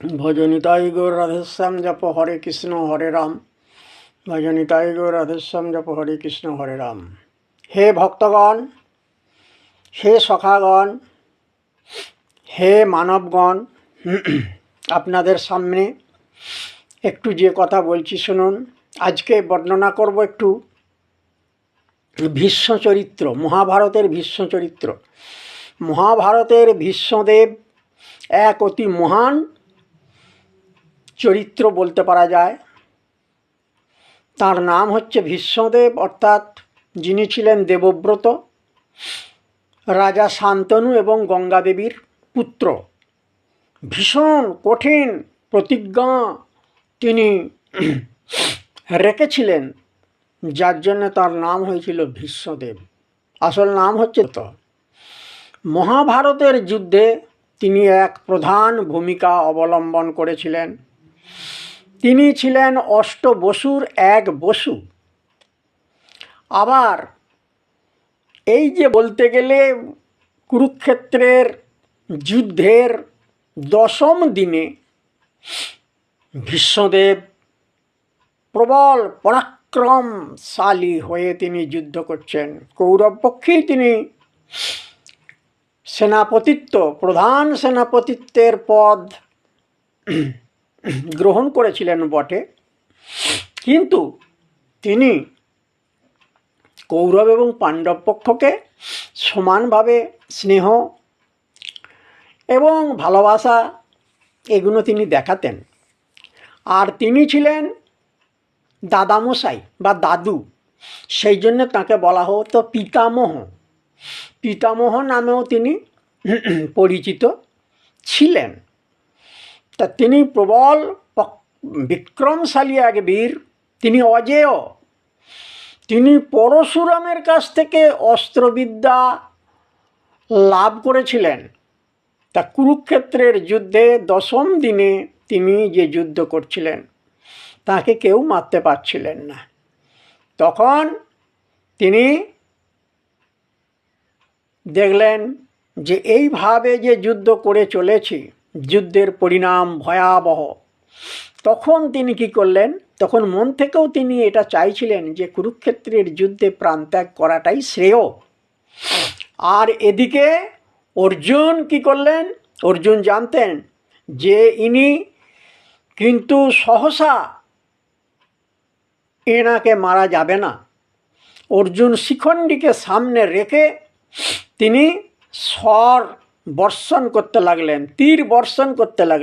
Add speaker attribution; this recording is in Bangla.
Speaker 1: ভজনিতাই গৌর রাধেশ্যাম জপ হরে কৃষ্ণ হরে রাম। ভজনিতাই গৌর রাধেশ্যাম জপ হরে কৃষ্ণ হরে রাম। হে ভক্তগণ, হে সখাগণ, হে মানবগণ, আপনাদের সামনে একটু যে কথা বলছি শুনুন। আজকে বর্ণনা করব একটু ভীষ্ম চরিত্র, মহাভারতের ভীষ্ম চরিত্র। মহাভারতের ভীষ্মদেব এক অতি মহান চরিত্র বলতে পারা যায়। তার নাম হচ্ছে ভীষ্মদেব, অর্থাৎ যিনি ছিলেন দেবব্রত, রাজা শান্তনু এবং গঙ্গা দেবীর পুত্র। ভীষণ কঠিন প্রতিজ্ঞা তিনি রেখেছিলেন, যার জন্য তার নাম হয়েছিল ভীষ্মদেব। আসল নাম হচ্ছে তো। মহাভারতের যুদ্ধে তিনি এক প্রধান ভূমিকা অবলম্বন করেছিলেন। তিনি ছিলেন অষ্টবসুর এক বসু। আবার এই যে বলতে গেলে কুরুক্ষেত্রের যুদ্ধের 10ম দিনে ভীষ্মদেব প্রবল পরাক্রমশালী হয়ে তিনি যুদ্ধ করছেন। কৌরব পক্ষেই তিনি সেনাপতিত্ব, প্রধান সেনাপতিত্বের পদ গ্রহণ করেছিলেন বটে, কিন্তু তিনি কৌরব এবং পাণ্ডব পক্ষকে সমানভাবে স্নেহ এবং ভালোবাসা এগুলো তিনি দেখাতেন। আর তিনি ছিলেন দাদামশাই বা দাদু, সেই জন্য তাকে বলা হতো পিতামহ। পিতামহ নামেও তিনি পরিচিত ছিলেন। তা তিনি প্রবল বিক্রমশালী এক বীর, তিনি অজেয়। তিনি পরশুরামের কাছ থেকে অস্ত্রবিদ্যা লাভ করেছিলেন। তা কুরুক্ষেত্রের যুদ্ধে 10ম দিনে তিনি যে যুদ্ধ করছিলেন, তাকে কেউ মারতে পারছিলেন না। তখন তিনি দেখলেন যে এইভাবে যে যুদ্ধ করে চলেছি, যুদ্ধের পরিণাম ভয়াবহ। তখন তিনি কি করলেন, তখন মন থেকেও তিনি এটা চাইছিলেন যে কুরুক্ষেত্রের যুদ্ধে প্রাণত্যাগ করাটাই শ্রেয়। আর এদিকে অর্জুন কি করলেন, অর্জুন জানতেন যে ইনি কিন্তু সহসা এনাকে মারা যাবে না। অর্জুন শিখণ্ডীকে সামনে রেখে তিনি স্বর বর্ষণ করতে লাগলেন, তীর বর্ষণ করতে লাগলেন।